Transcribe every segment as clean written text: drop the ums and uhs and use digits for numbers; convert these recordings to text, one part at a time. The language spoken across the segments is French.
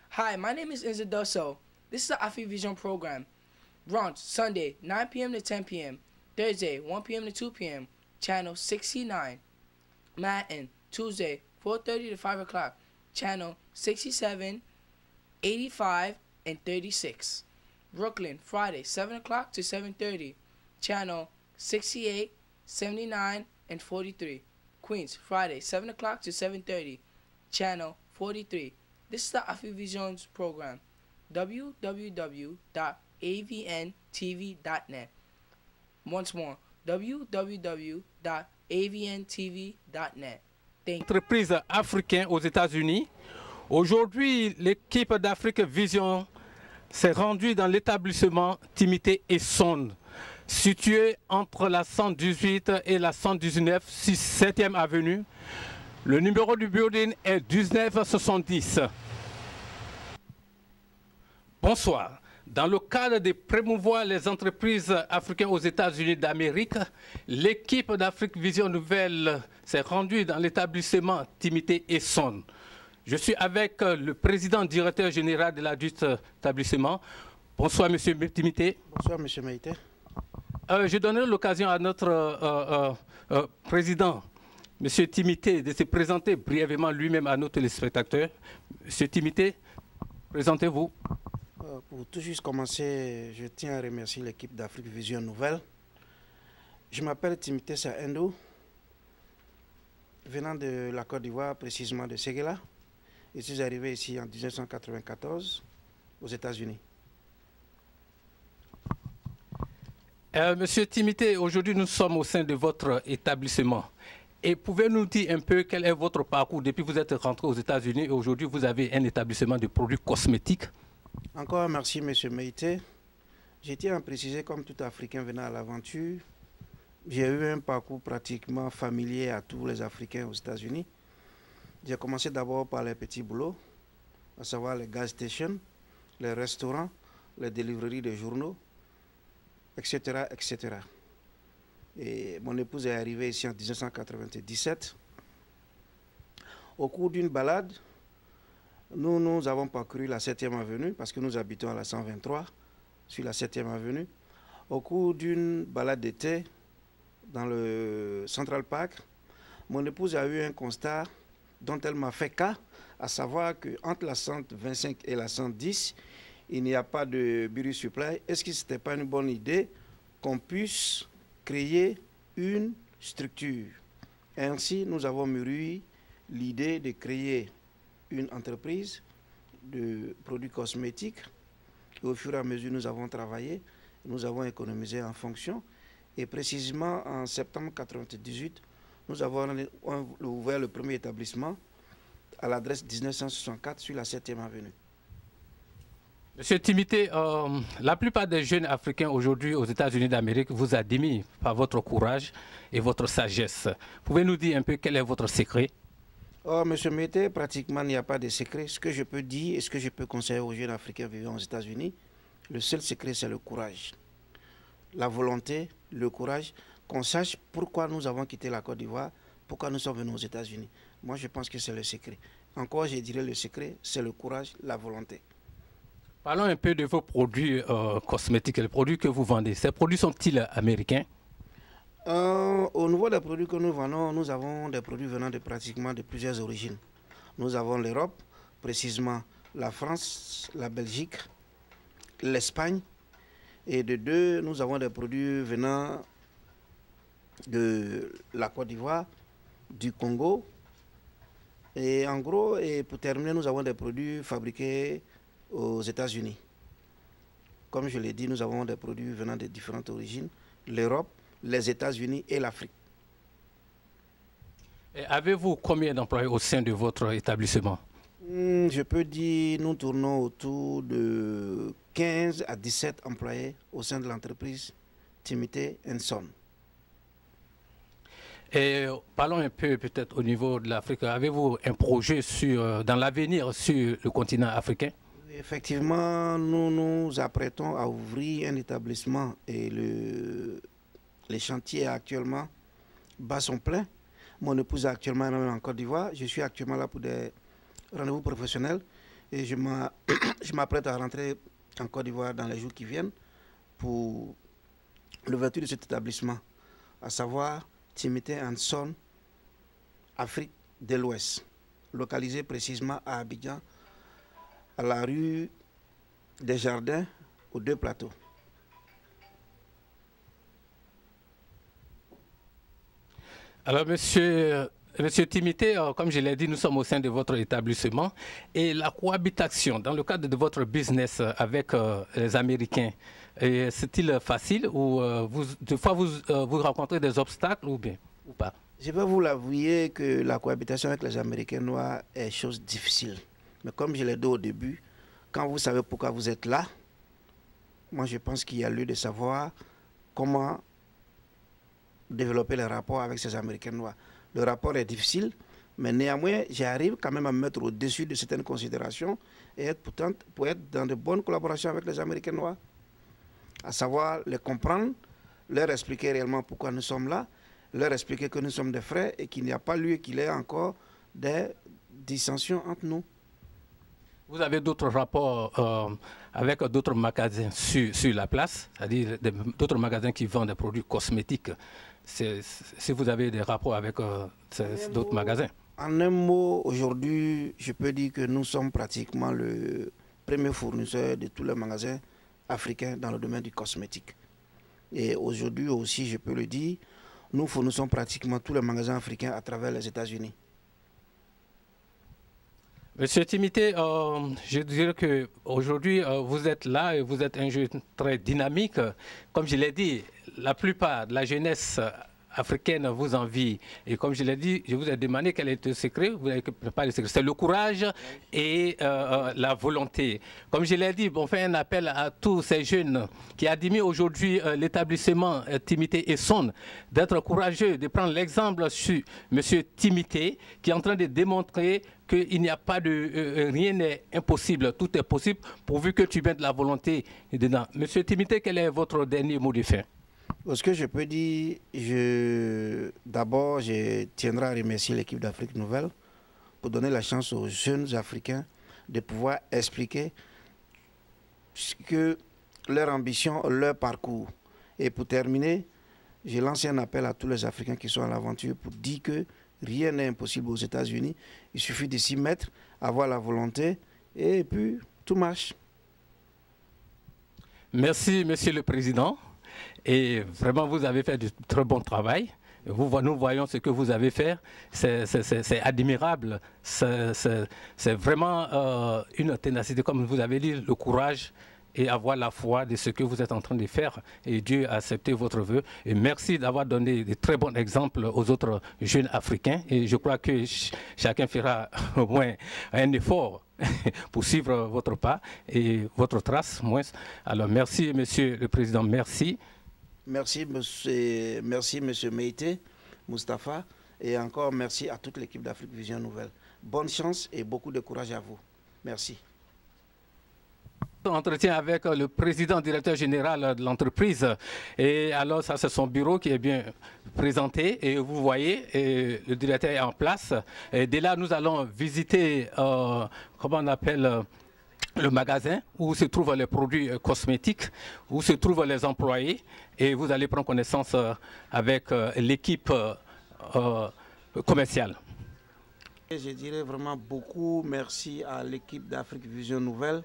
Hi, my name is Enzo Dosso. This is the AfriVision program. Brunch, Sunday, 9 p.m. to 10 p.m. Thursday, 1 p.m. to 2 p.m. Channel 69. Manhattan, Tuesday, 4:30 to 5 o'clock. Channel 67, 85, and 36. Brooklyn, Friday, 7 o'clock to 7:30. Channel 68, 79, and 43. Queens, Friday, 7 o'clock to 7:30. Channel 43. This is the AfriVision's program. www.avntv.net. Once more, www.avntv.net. Entreprise africaine aux États-Unis. Aujourd'hui, l'équipe d'Afrique Vision s'est rendue dans l'établissement Timité et Sonde, situé entre la 118 et la 119, 7e avenue. Le numéro du building est 1970. Bonsoir. Dans le cadre de promouvoir les entreprises africaines aux États-Unis d'Amérique, l'équipe d'Afrique Vision Nouvelle s'est rendue dans l'établissement Timité et Sonde. Je suis avec le président directeur général de ladit établissement. Bonsoir, monsieur Timité. Bonsoir, monsieur Maïté. Je donnerai l'occasion à notre président, monsieur Timité, de se présenter brièvement lui-même à nos téléspectateurs. Monsieur Timité, présentez-vous. Pour tout juste commencer, je tiens à remercier l'équipe d'Afrique Vision Nouvelle. Je m'appelle Timité Sahendou, venant de la Côte d'Ivoire, précisément de Séguéla. Je suis arrivé ici en 1994 aux États-Unis. Monsieur Timité, aujourd'hui nous sommes au sein de votre établissement. Et pouvez-vous nous dire un peu quel est votre parcours depuis que vous êtes rentré aux États-Unis et aujourd'hui vous avez un établissement de produits cosmétiques? Encore merci, monsieur Maïté. Je tiens à préciser, comme tout Africain venant à l'aventure, j'ai eu un parcours pratiquement familier à tous les Africains aux États-Unis. J'ai commencé d'abord par les petits boulots, à savoir les gas stations, les restaurants, les délivreries de journaux, etc., etc. Et mon épouse est arrivée ici en 1997. Au cours d'une balade, nous avons parcouru la 7e avenue parce que nous habitons à la 123 sur la 7e avenue. Au cours d'une balade d'été dans le Central Park, mon épouse a eu un constat dont elle m'a fait cas, à savoir qu'entre la 125 et la 110, il n'y a pas de beauty supply. Est-ce que ce n'était pas une bonne idée qu'on puisse créer une structure? Ainsi, nous avons mûri l'idée de créer une entreprise de produits cosmétiques. Et au fur et à mesure, nous avons travaillé, nous avons économisé en fonction. Et précisément en septembre 1998, nous avons ouvert le premier établissement à l'adresse 1964 sur la 7e avenue. Monsieur Timité, la plupart des jeunes Africains aujourd'hui aux États-Unis d'Amérique vous admirent par votre courage et votre sagesse. Pouvez-vous nous dire un peu quel est votre secret? Oh, monsieur Mété, pratiquement il n'y a pas de secret. Ce que je peux dire et ce que je peux conseiller aux jeunes Africains vivant aux États-Unis, le seul secret, c'est le courage. La volonté, le courage, qu'on sache pourquoi nous avons quitté la Côte d'Ivoire, pourquoi nous sommes venus aux États-Unis. Moi, je pense que c'est le secret. Encore, je dirais le secret, c'est le courage, la volonté. Parlons un peu de vos produits cosmétiques, les produits que vous vendez. Ces produits sont-ils américains? Au niveau des produits que nous vendons, nous avons des produits venant de pratiquement de plusieurs origines. Nous avons l'Europe, précisément la France, la Belgique, l'Espagne. Et de deux, nous avons des produits venant de la Côte d'Ivoire, du Congo. Et en gros, et pour terminer, nous avons des produits fabriqués aux États-Unis. Comme je l'ai dit, nous avons des produits venant de différentes origines, l'Europe, les États-Unis et l'Afrique. Avez-vous combien d'employés au sein de votre établissement? Je peux dire, nous tournons autour de 15 à 17 employés au sein de l'entreprise Timité & Son. Et parlons un peu peut-être au niveau de l'Afrique. Avez-vous un projet dans l'avenir sur le continent africain? Effectivement, nous nous apprêtons à ouvrir un établissement et les chantiers actuellement bas sont pleins. Mon épouse est actuellement en Côte d'Ivoire. Je suis actuellement là pour des rendez-vous professionnels et je m'apprête à rentrer en Côte d'Ivoire dans les jours qui viennent pour l'ouverture de cet établissement, à savoir Timité and Son, Afrique de l'Ouest, localisé précisément à Abidjan, à la rue des Jardins, aux 2 plateaux. Alors, monsieur Timité, comme je l'ai dit, nous sommes au sein de votre établissement et la cohabitation dans le cadre de votre business avec les Américains, c'est-il facile ou des fois vous rencontrez des obstacles ou bien ou pas? Je vais vous l'avouer que la cohabitation avec les Américains noirs est chose difficile. Mais comme je l'ai dit au début, quand vous savez pourquoi vous êtes là, moi je pense qu'il y a lieu de savoir comment développer les rapports avec ces Américains noirs. Le rapport est difficile, mais néanmoins, j'arrive quand même à me mettre au-dessus de certaines considérations et pour être dans de bonnes collaborations avec les Américains noirs, à savoir les comprendre, leur expliquer réellement pourquoi nous sommes là, leur expliquer que nous sommes des frères et qu'il n'y a pas lieu qu'il y ait encore des dissensions entre nous. Vous avez d'autres rapports avec d'autres magasins sur la place, c'est-à-dire d'autres magasins qui vendent des produits cosmétiques. Si vous avez des rapports avec d'autres magasins. En un mot, aujourd'hui, je peux dire que nous sommes pratiquement le premier fournisseur de tous les magasins africains dans le domaine du cosmétique. Et aujourd'hui aussi, je peux le dire, nous fournissons pratiquement tous les magasins africains à travers les États-Unis. Monsieur Timité, je dirais qu'aujourd'hui, vous êtes là et vous êtes un jeune très dynamique. Comme je l'ai dit, la plupart de la jeunesse africaine vous envie. Et comme je l'ai dit, je vous ai demandé quel est le secret. Vous n'avez pas le secret. C'est le courage et la volonté. Comme je l'ai dit, on fait un appel à tous ces jeunes qui admirent aujourd'hui l'établissement Timité et Son d'être courageux, de prendre l'exemple sur monsieur Timité qui est en train de démontrer qu'il n'y a pas de... rien n'est impossible, tout est possible pourvu que tu mettes la volonté dedans. Monsieur Timité, quel est votre dernier mot de fin? Ce que je peux dire, d'abord, je tiendrai à remercier l'équipe d'Afrique Nouvelle pour donner la chance aux jeunes Africains de pouvoir expliquer que leur ambition, leur parcours. Et pour terminer, je lance un appel à tous les Africains qui sont à l'aventure pour dire que rien n'est impossible aux États-Unis. Il suffit de s'y mettre, avoir la volonté et puis tout marche. Merci, Monsieur le Président. Et vraiment, vous avez fait du très bon travail. Nous voyons ce que vous avez fait. C'est admirable. C'est vraiment une ténacité, comme vous avez dit, le courage et avoir la foi de ce que vous êtes en train de faire. Et Dieu a accepté votre vœu. Et merci d'avoir donné de très bons exemples aux autres jeunes Africains. Et je crois que chacun fera au moins un effort pour suivre votre pas et votre trace. Alors merci, Monsieur le Président. Merci. Merci, Monsieur Meïté, Moustapha. Et encore merci à toute l'équipe d'Afrique Vision Nouvelle. Bonne chance et beaucoup de courage à vous. Merci. Entretien avec le président directeur général de l'entreprise. Et alors, ça, c'est son bureau qui est bien présenté. Et vous voyez, le directeur est en place. Et dès là, nous allons visiter, comment on appelle, le magasin où se trouvent les produits cosmétiques, où se trouvent les employés. Et vous allez prendre connaissance avec l'équipe commerciale. Je dirais vraiment beaucoup merci à l'équipe d'Afrique Vision Nouvelle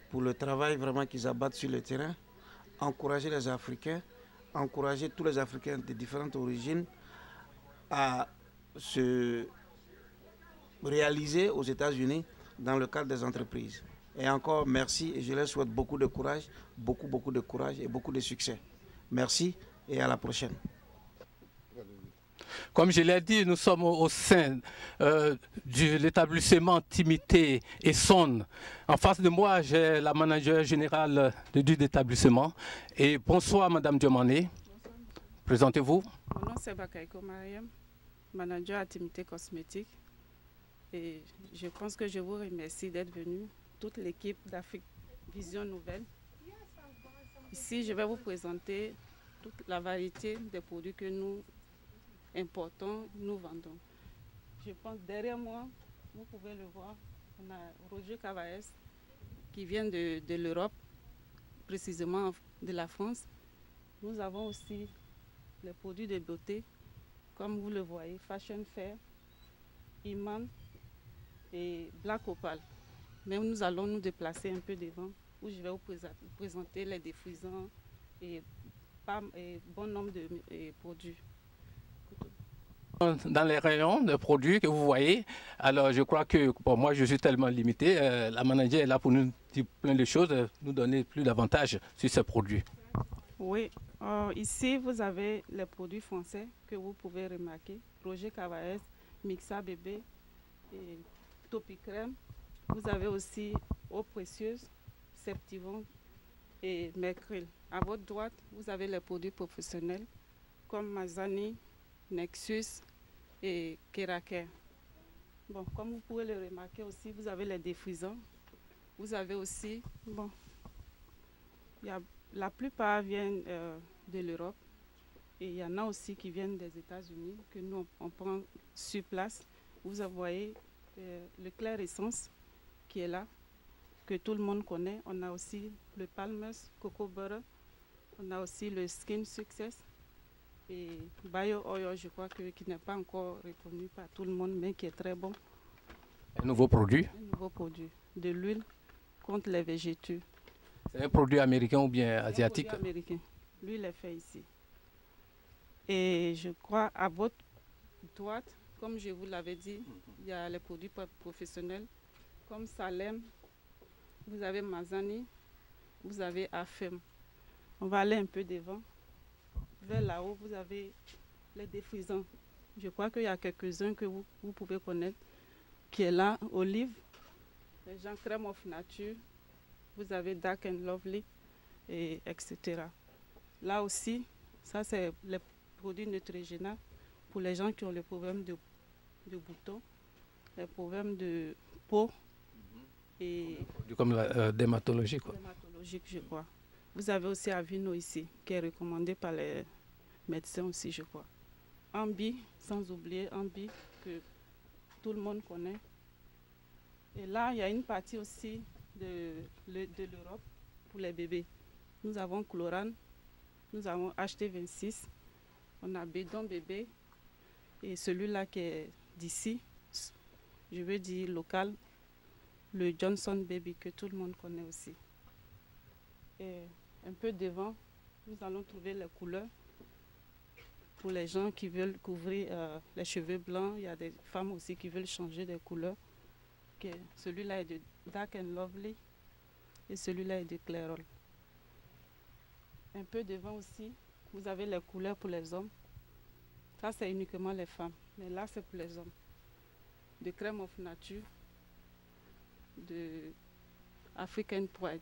pour le travail vraiment qu'ils abattent sur le terrain, encourager les Africains, encourager tous les Africains de différentes origines à se réaliser aux États-Unis dans le cadre des entreprises. Et encore merci et je leur souhaite beaucoup de courage, beaucoup de courage et beaucoup de succès. Merci et à la prochaine. Comme je l'ai dit, nous sommes au sein de l'établissement Timité et Son. En face de moi, j'ai la manager générale du établissement. Et bonsoir, Madame Diomandé. Présentez-vous. Mon nom c'est Bakaïko Mariam, manager à Timité Cosmétique. Et je pense que je vous remercie d'être venu toute l'équipe d'Afrique Vision Nouvelle. Ici, je vais vous présenter toute la variété des produits que nous importons, nous vendons. Je pense derrière moi, vous pouvez le voir, on a Roger Cavaès qui vient de l'Europe, précisément de la France. Nous avons aussi les produits de beauté, comme vous le voyez, Fashion Fair, Iman et Black Opal. Mais nous allons nous déplacer un peu devant, où je vais vous présenter les défrisants et bon nombre de produits. Dans les rayons de produits que vous voyez, alors je crois que pour moi je suis tellement limité, la manager est là pour nous dire plein de choses, nous donner plus d'avantages sur ces produits. Oui, ici vous avez les produits français que vous pouvez remarquer, Roger Cavaès, Mixa Bébé et Topi Crème. Vous avez aussi Eau Précieuse, Septivon et Mercril. À votre droite, vous avez les produits professionnels comme Mazani, Nexus et Keraker. Bon, comme vous pouvez le remarquer aussi, vous avez les défrisants. Vous avez aussi, bon, la plupart viennent de l'Europe et il y en a aussi qui viennent des États-Unis que nous on prend sur place. Vous voyez le clair essence qui est là, que tout le monde connaît. On a aussi le Palmer's Coco Butter, on a aussi le Skin Success et Bio Oil, je crois qui n'est pas encore reconnu par tout le monde, mais qui est très bon. Un nouveau produit? Un nouveau produit, de l'huile contre les végétaux. C'est un produit américain ou bien asiatique? Un produit américain. L'huile est faite ici. Et je crois à votre droite, comme je vous l'avais dit, il y a les produits professionnels comme Salem, vous avez Mazani, vous avez Afem. On va aller un peu devant. Vers là-haut, vous avez les défrisants. Je crois qu'il y a quelques-uns que vous pouvez connaître, qui est là, Olive, les gens Crème of Nature, vous avez Dark and Lovely, et etc. Là aussi, ça c'est les produits Neutrogena pour les gens qui ont le problème de boutons, les problèmes de peau et comme la dermatologie, quoi. Dermatologique, je crois. Vous avez aussi Avino ici, qui est recommandé par les médecins aussi, je crois. Ambi, sans oublier Ambi, que tout le monde connaît. Et là, il y a une partie aussi de l'Europe pour les bébés. Nous avons Chlorane, nous avons HT26, on a Bédon Bébé, et celui-là qui est d'ici, je veux dire local, le Johnson Baby, que tout le monde connaît aussi. Et un peu devant, nous allons trouver les couleurs pour les gens qui veulent couvrir les cheveux blancs. Il y a des femmes aussi qui veulent changer des couleurs. Celui-là est de Dark and Lovely et celui-là est de Clairol. Un peu devant aussi, vous avez les couleurs pour les hommes. Ça, c'est uniquement les femmes, mais là, c'est pour les hommes. De Crème of Nature, de African Pride.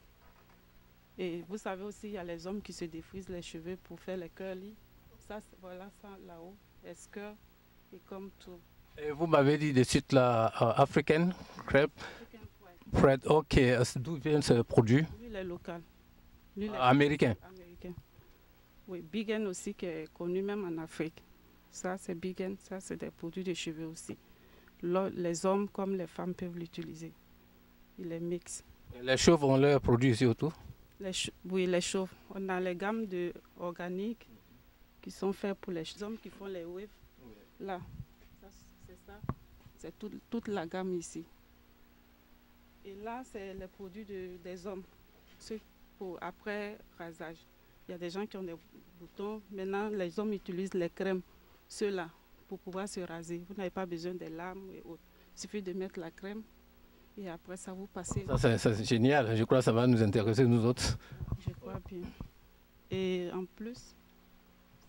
Et vous savez aussi, il y a les hommes qui se défrisent les cheveux pour faire les curly. Ça, voilà ça là-haut, escœur et comme tout. Et vous m'avez dit de suite la African Crepe Pride. Ok, d'où vient ce produit? Lui, il est local. Lui, il est américain. Américain. Oui, Bigen aussi, qui est connu même en Afrique. Ça, c'est Bigen, ça, c'est des produits de cheveux aussi. Les hommes comme les femmes peuvent l'utiliser. Il est mix. Les chauves ont leurs produits ici autour? Oui, les chauves. On a les gammes organiques qui sont faites pour les hommes qui font les waves. Oui. Là, c'est ça. C'est toute la gamme ici. Et là, c'est les produits des hommes. Ceux pour après rasage. Il y a des gens qui ont des boutons. Maintenant, les hommes utilisent les crèmes, ceux-là, pour pouvoir se raser. Vous n'avez pas besoin des lames et autres. Il suffit de mettre la crème et après ça vous passez. Ça c'est génial. Je crois que ça va nous intéresser nous autres. Je crois bien. Et en plus,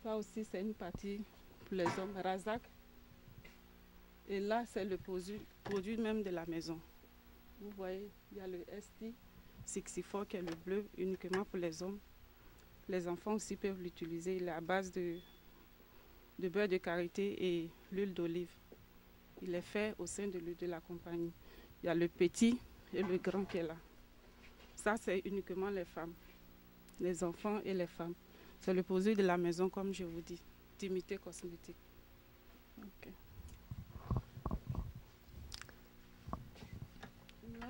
ça aussi c'est une partie pour les hommes. Razak. Et là, c'est le produit même de la maison. Vous voyez, il y a le ST64 qui est le bleu uniquement pour les hommes. Les enfants aussi peuvent l'utiliser. Il est à base de beurre de karité et l'huile d'olive. Il est fait au sein de la compagnie. Il y a le petit et le grand qui est là. Ça, c'est uniquement les femmes, les enfants et les femmes. C'est le produit de la maison, comme je vous dis, Timité Cosmétique. Okay.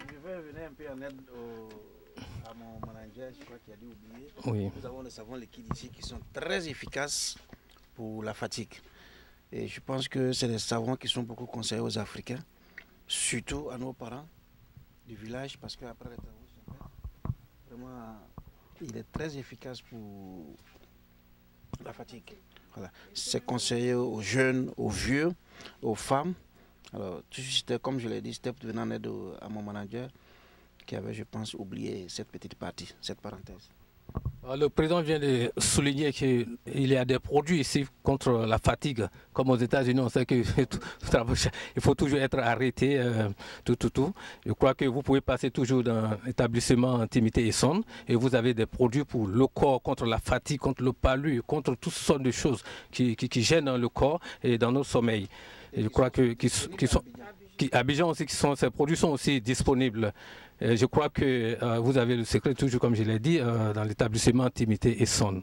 Je vais venir un peu en aide à mon manager, je crois qu'il a dû oublier. Oui. Nous avons des savons liquides ici qui sont très efficaces pour la fatigue. Et je pense que c'est des savons qui sont beaucoup conseillés aux Africains, surtout à nos parents du village, parce qu'après les travaux sont faits, vraiment, il est très efficace pour la fatigue. Voilà. C'est conseillé aux jeunes, aux vieux, aux femmes. Alors, comme je l'ai dit, c'était pour venir en aide à mon manager qui avait, je pense, oublié cette petite partie, cette parenthèse. Le président vient de souligner qu'il y a des produits ici contre la fatigue. Comme aux États-Unis, on sait qu'il faut toujours être arrêté, tout. Je crois que vous pouvez passer toujours dans l'établissement Intimité et Sonde et vous avez des produits pour le corps, contre la fatigue, contre le palud, contre toutes sortes de choses qui gênent le corps et dans nos sommeils. Et je crois que Abidjan aussi, ces produits sont aussi disponibles. Je crois que vous avez le secret, toujours comme je l'ai dit, dans l'établissement Intimité et Sonde.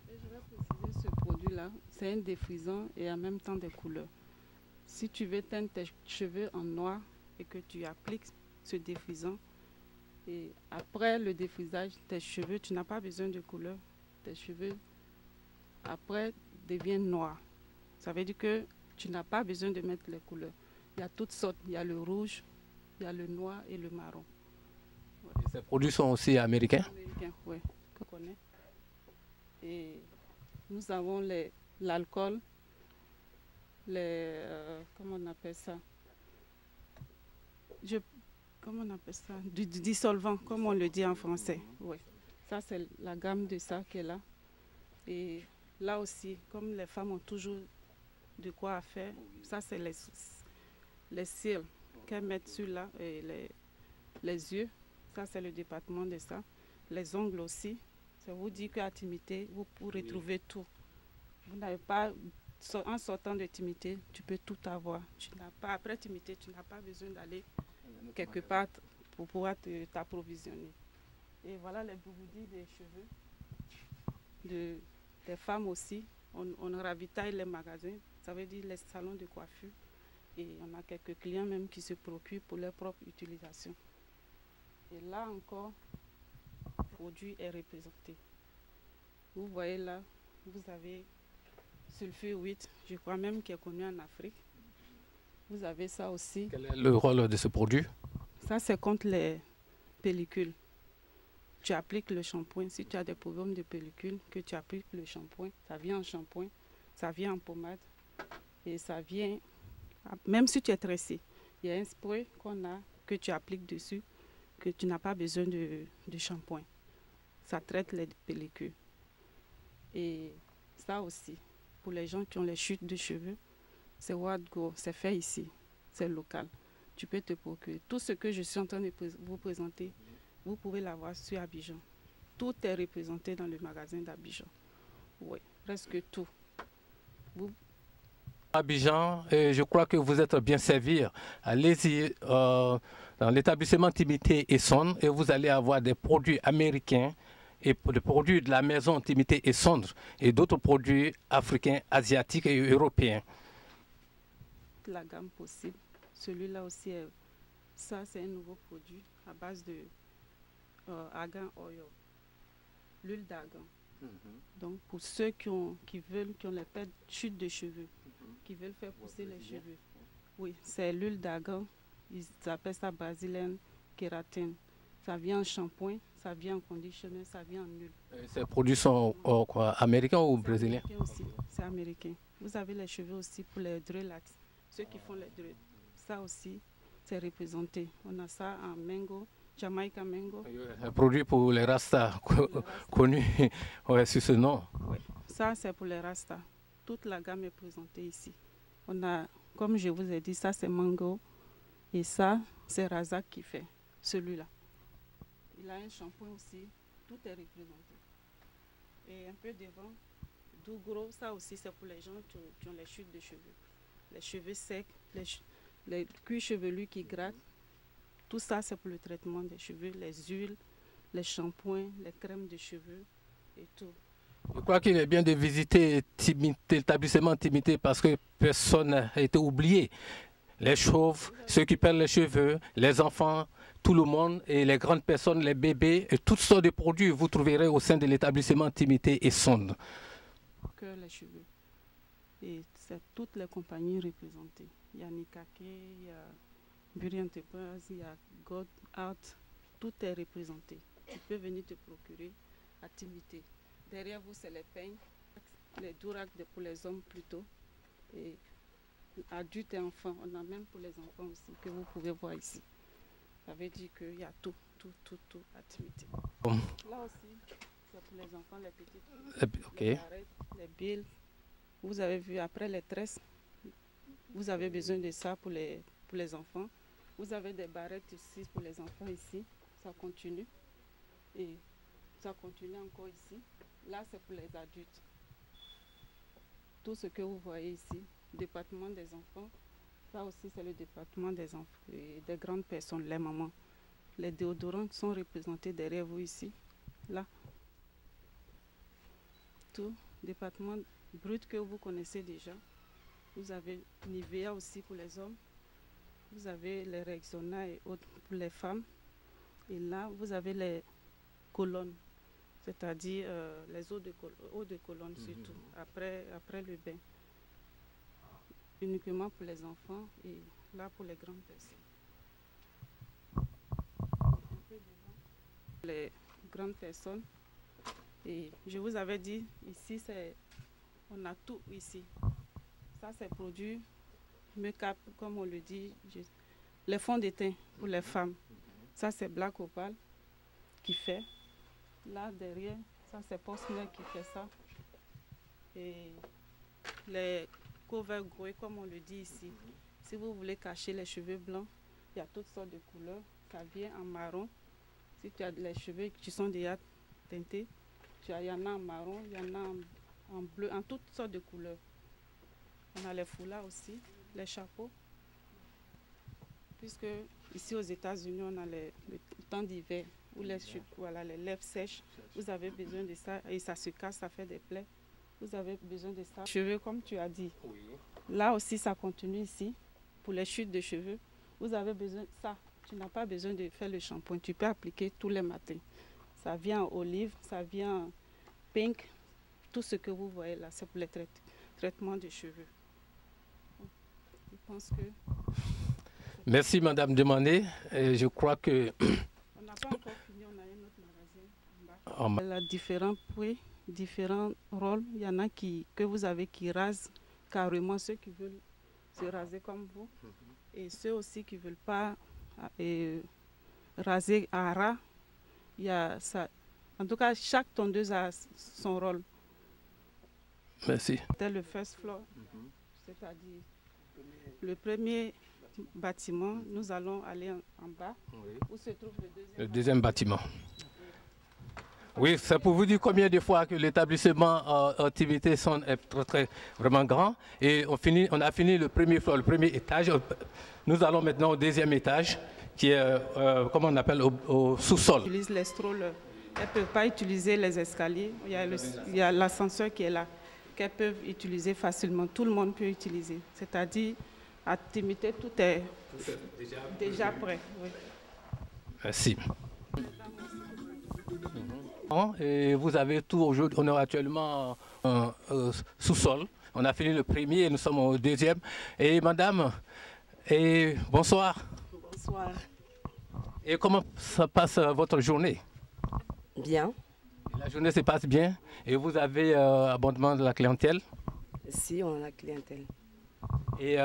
Je vais préciser ce produit-là, c'est un défrisant et en même temps des couleurs. Si tu veux teindre tes cheveux en noir et que tu appliques ce défrisant, et après le défrisage, tes cheveux, tu n'as pas besoin de couleur. Tes cheveux, après, deviennent noirs. Ça veut dire que tu n'as pas besoin de mettre les couleurs. Il y a toutes sortes. Il y a le rouge, il y a le noir et le marron. Ouais. Et ces produits sont aussi américains? Américains, oui, qu'on connaît. Et nous avons l'alcool, comment on appelle ça? Comment on appelle ça? Du dissolvant, comme on le dit en français. Oui. Ça, c'est la gamme de ça qui est là. Et là aussi, comme les femmes ont toujours de quoi à faire, ça, c'est les cils qu'elles mettent sur là, et les yeux. Ça, c'est le département de ça. Les ongles aussi. Ça vous dit qu'à Timité, vous pourrez trouver tout. Vous n'avez pas, en sortant de Timité, tu peux tout avoir. Après Timité, tu n'as pas besoin d'aller quelque part pour pouvoir t'approvisionner. Et voilà les bougoudis des cheveux des femmes aussi. On ravitaille les magasins, ça veut dire les salons de coiffure. Et on a quelques clients même qui se procurent pour leur propre utilisation. Et là encore, le produit est représenté. Vous voyez là, vous avez sulfure 8, je crois même qu'il est connu en Afrique. Vous avez ça aussi. Quel est le rôle de ce produit? Ça, c'est contre les pellicules. Tu appliques le shampoing. Si tu as des problèmes de pellicule, que tu appliques le shampoing, ça vient en shampoing, ça vient en pommade et ça vient, même si tu es tressé, il y a un spray qu'on a que tu appliques dessus, que tu n'as pas besoin de shampoing. Ça traite les pellicules. Et ça aussi, pour les gens qui ont les chutes de cheveux, c'est What Go, c'est fait ici, c'est local. Tu peux te procurer. Tout ce que je suis en train de vous présenter, vous pouvez l'avoir sur Abidjan. Tout est représenté dans le magasin d'Abidjan. Oui, presque tout. Abidjan, je crois que vous êtes bien servi. Allez-y dans l'établissement Intimité et Sonde et vous allez avoir des produits américains et des produits de la maison Intimité et Sonde et d'autres produits africains, asiatiques et européens. La gamme possible. Celui-là aussi, ça c'est un nouveau produit à base de argan oil, l'huile d'argan. Donc pour ceux qui ont les chutes de cheveux, qui veulent faire pousser les cheveux. Oui, c'est l'huile d'argan, ils appellent ça Brazilian kératine. Ça vient en shampoing, ça vient en conditionner, ça vient en huile. Ces produits sont quoi, américains ou brésiliens? C'est américain. Vous avez les cheveux aussi pour les dreadlocks. Ceux qui font les dreads, ça aussi, c'est représenté. On a ça en mango, Jamaica mango. Un produit pour les rastas, connu ouais, sur ce nom. Oui, ça c'est pour les rastas. Toute la gamme est présentée ici. On a, comme je vous ai dit, ça c'est mango et ça c'est Razak qui fait celui-là. Il a un shampoing aussi, tout est représenté. Et un peu devant, tout gros, ça aussi c'est pour les gens qui ont les chutes de cheveux. Les cheveux secs, les cuirs chevelus qui grattent. Tout ça, c'est pour le traitement des cheveux, les huiles, les shampoings, les crèmes de cheveux et tout. Je crois qu'il est bien de visiter l'établissement Timité parce que personne n'a été oublié. Les chauves, ceux qui perdent les cheveux, les enfants, tout le monde et les grandes personnes, les bébés et toutes sortes de produits vous trouverez au sein de l'établissement Timité et Sonde. Que les cheveux. Et c'est toutes les compagnies représentées. Il y a Nikake, il y a Bury Enterprise, il y a God Art, tout est représenté. Tu peux venir te procurer à Timité. Derrière vous, c'est les peignes, les duracs pour les hommes plutôt. Et adultes et enfants, on a même pour les enfants aussi, que vous pouvez voir ici. Ça veut dire qu'il y a tout à Timité. Là aussi, c'est pour les enfants, les petites, Okay. les barrettes, les billes. Vous avez vu après les tresses, vous avez besoin de ça pour les enfants. Vous avez des barrettes aussi pour les enfants ici. Ça continue. Et ça continue encore ici. Là, c'est pour les adultes. Tout ce que vous voyez ici, département des enfants, ça aussi c'est le département des enfants et des grandes personnes, les mamans. Les déodorants sont représentés derrière vous ici. Là. Tout département brut que vous connaissez déjà. Vous avez Nivea aussi pour les hommes. Vous avez les Rexona et autres pour les femmes. Et là, vous avez les colonnes, c'est-à-dire les eaux de colonne surtout, après le bain. Uniquement pour les enfants et là pour les grandes personnes. Les grandes personnes. Et je vous avais dit, ici, on a tout ici. Ça, c'est produit make-up, comme on le dit. Les fonds de teint pour les femmes. Ça, c'est Black Opal qui fait. Là, derrière, ça, c'est Postner qui fait ça. Et les cover grey, comme on le dit ici. Si vous voulez cacher les cheveux blancs, il y a toutes sortes de couleurs. Ça vient en marron. Si tu as les cheveux qui sont déjà teintés, il y en a en marron, il y en a en bleu, en toutes sortes de couleurs. On a les foulards aussi, les chapeaux. Puisque ici aux États-Unis, on a le temps d'hiver où les lèvres sèches. Vous avez besoin de ça et ça se casse, ça fait des plaies. Vous avez besoin de ça. Cheveux, comme tu as dit. Oui. Là aussi, ça continue ici pour les chutes de cheveux. Vous avez besoin de ça. Tu n'as pas besoin de faire le shampoing. Tu peux appliquer tous les matins. Ça vient en olive, ça vient en pink. Tout ce que vous voyez là, c'est pour les traitements de cheveux. Je pense que... Merci Madame Demandé. Je crois que... On n'a pas encore fini, on a un autre magasin en bas. Elle a différents prix, différents rôles. Il y en a que vous avez qui rasent carrément, ceux qui veulent se raser comme vous. Et ceux aussi qui ne veulent pas raser à ras. Il y a ça. En tout cas, chaque tondeuse a son rôle. Merci. C'est le first floor, c'est-à-dire le premier bâtiment. Nous allons aller en bas, où se trouve le deuxième bâtiment. Oui, c'est pour vous dire combien de fois que l'établissement Timité Sonde est vraiment grand. Et on a fini le premier floor, le premier étage. Nous allons maintenant au deuxième étage, qui est, comment on appelle, au sous-sol. Utilise les strollers. Elles ne peuvent pas utiliser les escaliers. Il y a l'ascenseur qui est là, qu'elles peuvent utiliser facilement. Tout le monde peut utiliser. C'est-à-dire, à Timité, tout est déjà prêt. Oui. Merci. Et vous avez tout aujourd'hui. On est actuellement sous-sol. On a fini le premier et nous sommes au deuxième. Et madame, bonsoir. Bonsoir. Et comment ça passe votre journée? Bien. La journée se passe bien. Et vous avez abondamment de la clientèle? Si, on a la clientèle. Et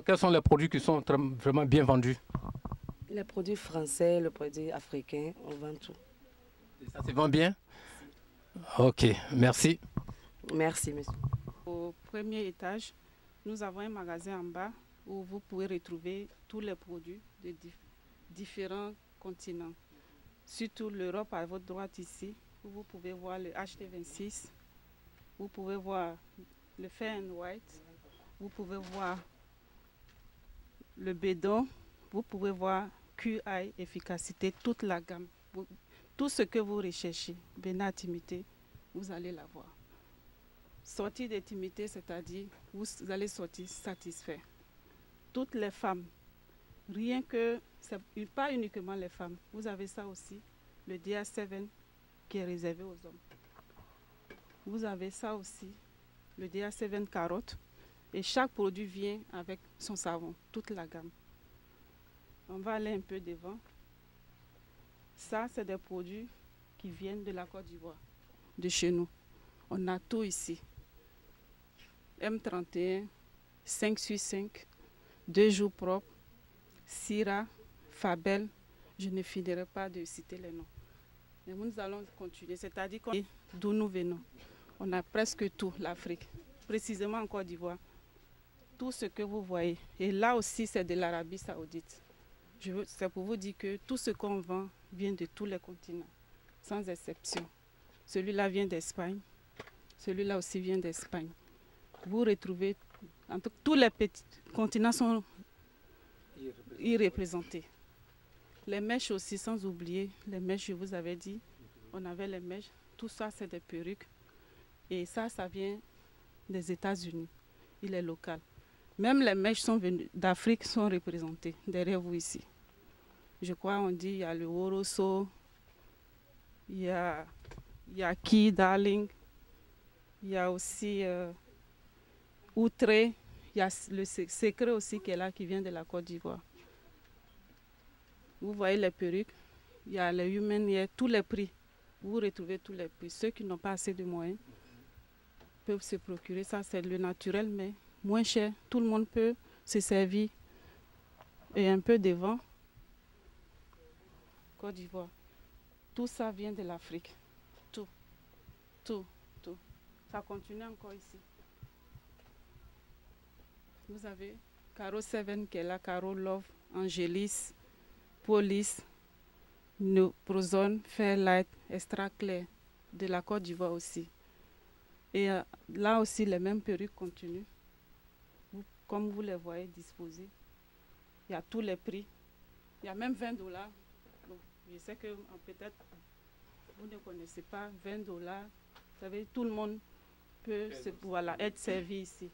quels sont les produits qui sont vraiment bien vendus? Les produits français, les produits africains, on vend tout. Et ça se vend bien? Ok, merci. Merci, monsieur. Au premier étage, nous avons un magasin en bas où vous pouvez retrouver tous les produits de différents continents. Surtout l'Europe à votre droite ici, où vous pouvez voir le HT26, vous pouvez voir le Fair and White, vous pouvez voir le bédon, vous pouvez voir QI, efficacité, toute la gamme. Tout ce que vous recherchez, venez à Timité, vous allez l'avoir. Sortir de Timité, c'est-à-dire vous allez sortir satisfait. Toutes les femmes, rien que, pas uniquement les femmes, vous avez ça aussi, le DA7 qui est réservé aux hommes. Vous avez ça aussi, le DA7 carotte, et chaque produit vient avec son savon, toute la gamme. On va aller un peu devant. Ça, c'est des produits qui viennent de la Côte d'Ivoire, de chez nous. On a tout ici. M31, 565, 2 jours propres, Syrah, Fabel. Je ne finirai pas de citer les noms. Mais nous allons continuer, c'est-à-dire d'où nous venons. On a presque tout, l'Afrique, précisément en Côte d'Ivoire. Tout ce que vous voyez. Et là aussi, c'est de l'Arabie Saoudite. C'est pour vous dire que tout ce qu'on vend vient de tous les continents, sans exception. Celui-là vient d'Espagne, celui-là aussi vient d'Espagne. Vous retrouvez, en tout, tous les petits continents sont y représentés. Les mèches aussi, sans oublier, les mèches, je vous avais dit, on avait les mèches, tout ça c'est des perruques. Et ça vient des États-Unis, il est local. Même les mèches sont venues d'Afrique sont représentées derrière vous ici. Je crois on dit il y a le Woroso, il y a Key Darling, il y a aussi Outré, il y a le secret aussi qui est là, qui vient de la Côte d'Ivoire. Vous voyez les perruques, il y a les humains, il y a tous les prix. Vous retrouvez tous les prix. Ceux qui n'ont pas assez de moyens peuvent se procurer. Ça, c'est le naturel, mais moins cher. Tout le monde peut se servir. Et un peu devant, Côte d'Ivoire. Tout ça vient de l'Afrique. Tout. Ça continue encore ici. Vous avez Caro 7 qui est là, Caro Love, Angélis, Police, Prozone, Fairlight, Extra Clair, de la Côte d'Ivoire aussi. Et là aussi, les mêmes perruques continuent. Comme vous les voyez disposées, il y a tous les prix. Il y a même $20. Bon, je sais que peut-être vous ne connaissez pas, $20. Vous savez, tout le monde peut être servi ici.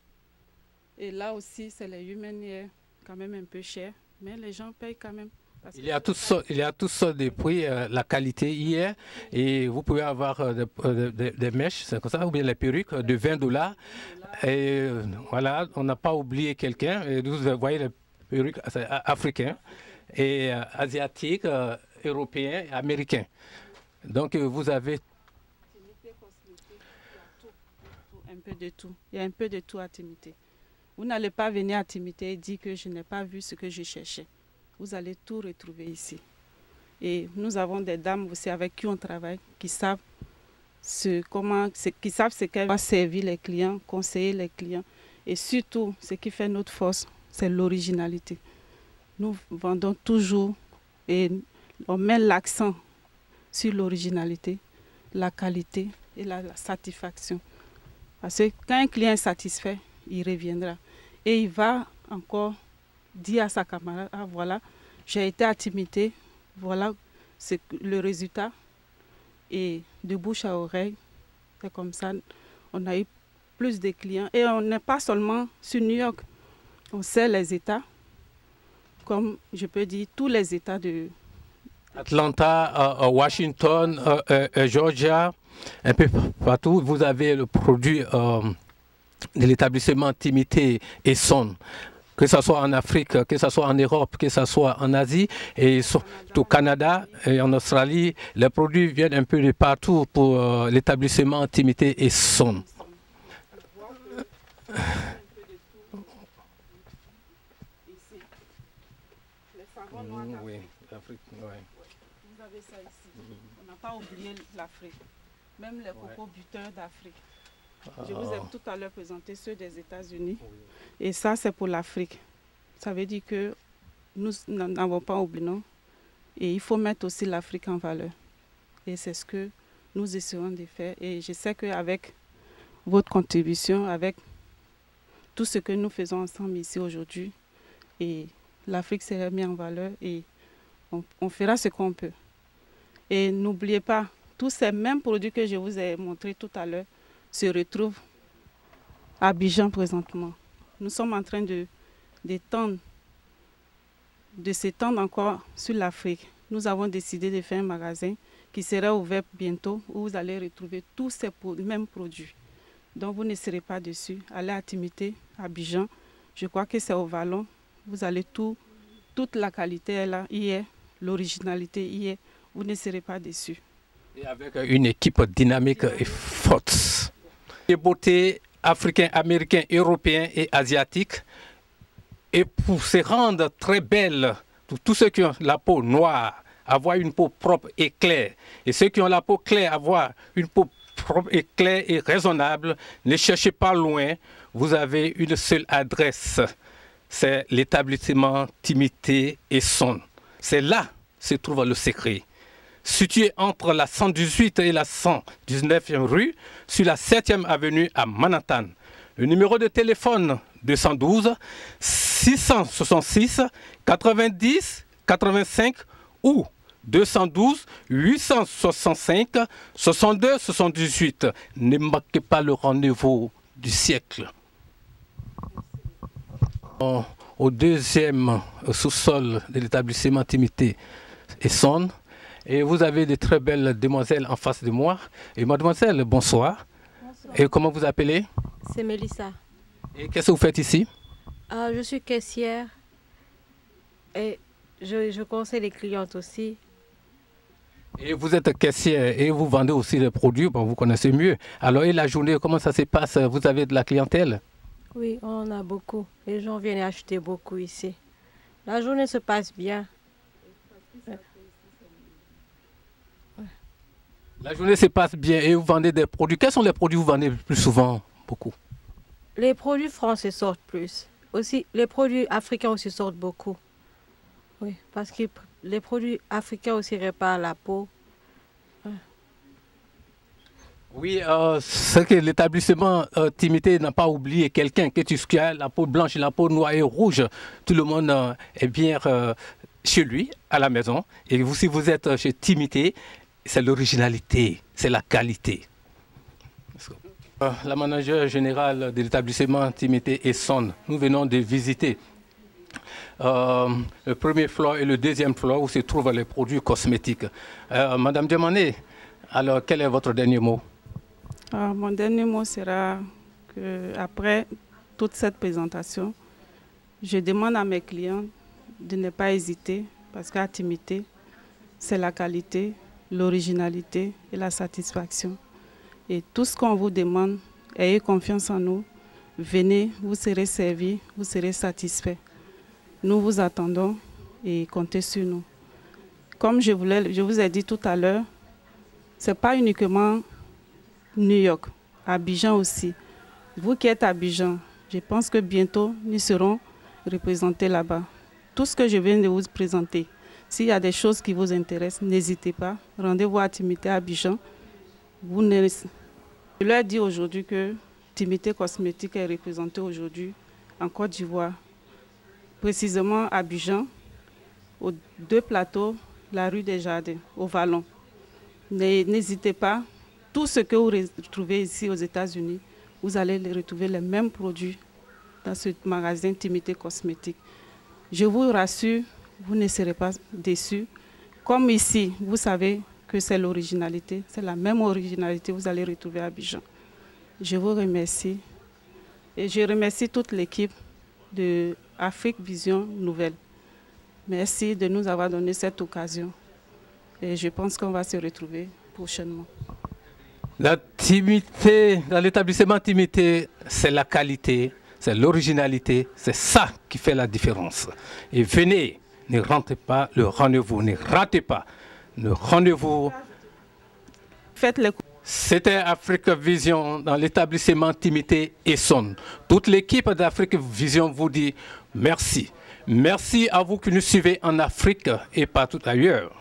Et là aussi, c'est les humanières, quand même un peu cher, mais les gens payent quand même. Il y a toutes sortes de prix, la qualité hier, et vous pouvez avoir des mèches, c'est comme ça, ou bien les perruques de $20. Et voilà, on n'a pas oublié quelqu'un, et vous voyez les perruques africaines, et asiatiques, européens, américains. Donc vous avez... Un peu de tout. Il y a un peu de tout à Timité. Vous n'allez pas venir à Timité et dire que je n'ai pas vu ce que je cherchais. Vous allez tout retrouver ici. Et nous avons des dames aussi avec qui on travaille, qui savent ce qu'elles vont servir les clients, conseiller les clients. Et surtout, ce qui fait notre force, c'est l'originalité. Nous vendons toujours et on met l'accent sur l'originalité, la qualité et la satisfaction. Parce que quand un client est satisfait, il reviendra. Et il va encore dire à sa camarade, ah voilà, j'ai été à Timité, voilà c'est le résultat. Et de bouche à oreille, c'est comme ça, on a eu plus de clients. Et on n'est pas seulement sur New York, on sait les États, comme je peux dire, tous les États de... Atlanta, Washington, Georgia, un peu partout, vous avez le produit de l'établissement Timité et Son, que ce soit en Afrique, que ce soit en Europe, que ce soit en Asie, et au Canada et en Australie. Les produits viennent un peu de partout pour l'établissement Timité et Son. Oui, l'Afrique, ouais. Vous avez ça ici. On n'a pas oublié l'Afrique. Même les cocos buteurs d'Afrique. Je vous ai tout à l'heure présenté ceux des États-Unis. Et ça, c'est pour l'Afrique. Ça veut dire que nous n'avons pas oublié, non? Et il faut mettre aussi l'Afrique en valeur. Et c'est ce que nous essayons de faire. Et je sais qu'avec votre contribution, avec tout ce que nous faisons ensemble ici aujourd'hui, et l'Afrique sera mise en valeur et on fera ce qu'on peut. Et n'oubliez pas, tous ces mêmes produits que je vous ai montrés tout à l'heure se retrouvent à Abidjan présentement. Nous sommes en train de s'étendre encore sur l'Afrique. Nous avons décidé de faire un magasin qui sera ouvert bientôt où vous allez retrouver tous ces mêmes produits. Donc vous ne serez pas dessus. Allez à Timité, à Abidjan. Je crois que c'est au Vallon. Vous allez toute la qualité est là, y est, l'originalité y est. Vous ne serez pas déçus. Et avec une équipe dynamique et forte. Les beautés africains, américains, européens et asiatiques. Et pour se rendre très belles, pour tous ceux qui ont la peau noire, avoir une peau propre et claire. Et ceux qui ont la peau claire, avoir une peau propre et claire et raisonnable, ne cherchez pas loin. Vous avez une seule adresse. C'est l'établissement Timité et Son. C'est là que se trouve le secret. Situé entre la 118 et la 119e rue, sur la 7e avenue à Manhattan. Le numéro de téléphone 212 666 90 85 ou 212 865 62 78. Ne manquez pas le rendez-vous du siècle. Au deuxième sous-sol de l'établissement Timité et Son. Et vous avez de très belles demoiselles en face de moi. Et mademoiselle, bonsoir. Bonsoir. Et comment vous appelez? C'est Mélissa. Et qu'est-ce que vous faites ici? Je suis caissière et je conseille les clientes aussi. Et vous êtes caissière et vous vendez aussi des produits, bon, vous connaissez mieux. Alors, et la journée, comment ça se passe? Vous avez de la clientèle? Oui, on a beaucoup. Les gens viennent acheter beaucoup ici. La journée se passe bien. La journée se passe bien et vous vendez des produits. Quels sont les produits que vous vendez le plus souvent? Beaucoup. Les produits français sortent plus. Aussi, les produits africains aussi sortent beaucoup. Oui, parce que les produits africains aussi réparent la peau. Oui, c'est que l'établissement Timité n'a pas oublié quelqu'un qui a la peau blanche, la peau noire et rouge. Tout le monde est bien chez lui, à la maison. Et vous, si vous êtes chez Timité, c'est l'originalité, c'est la qualité. La manager générale de l'établissement Timité et Son, nous venons de visiter le premier floor et le deuxième floor où se trouvent les produits cosmétiques. Madame Diamané, alors quel est votre dernier mot? Mon dernier mot sera qu'après toute cette présentation, je demande à mes clients de ne pas hésiter parce qu'à Timité, c'est la qualité, l'originalité et la satisfaction. Et tout ce qu'on vous demande, ayez confiance en nous. Venez, vous serez servis, vous serez satisfaits. Nous vous attendons et comptez sur nous. Comme je vous ai dit tout à l'heure, ce n'est pas uniquement New York, Abidjan aussi. Vous qui êtes à Abidjan, je pense que bientôt nous serons représentés là-bas. Tout ce que je viens de vous présenter, s'il y a des choses qui vous intéressent, n'hésitez pas. Rendez-vous à Timité à Abidjan. Je leur dis aujourd'hui que Timité Cosmétique est représenté aujourd'hui en Côte d'Ivoire, précisément à Abidjan, aux 2 plateaux, la rue des Jardins, au Vallon. N'hésitez pas, tout ce que vous retrouvez ici aux États-Unis, vous allez retrouver les mêmes produits dans ce magasin Timité Cosmétique. Je vous rassure, vous ne serez pas déçus. Comme ici, vous savez que c'est l'originalité, c'est la même originalité que vous allez retrouver à Abidjan. Je vous remercie et je remercie toute l'équipe de Afrique Vision Nouvelle. Merci de nous avoir donné cette occasion et je pense qu'on va se retrouver prochainement. La Timité, dans l'établissement Timité, c'est la qualité, c'est l'originalité, c'est ça qui fait la différence. Et venez, ne ratez pas le rendez-vous, ne ratez pas le rendez-vous. Faites les... C'était Afrique Vision dans l'établissement Timité et Son. Toute l'équipe d'Afrique Vision vous dit merci. Merci à vous qui nous suivez en Afrique et partout ailleurs.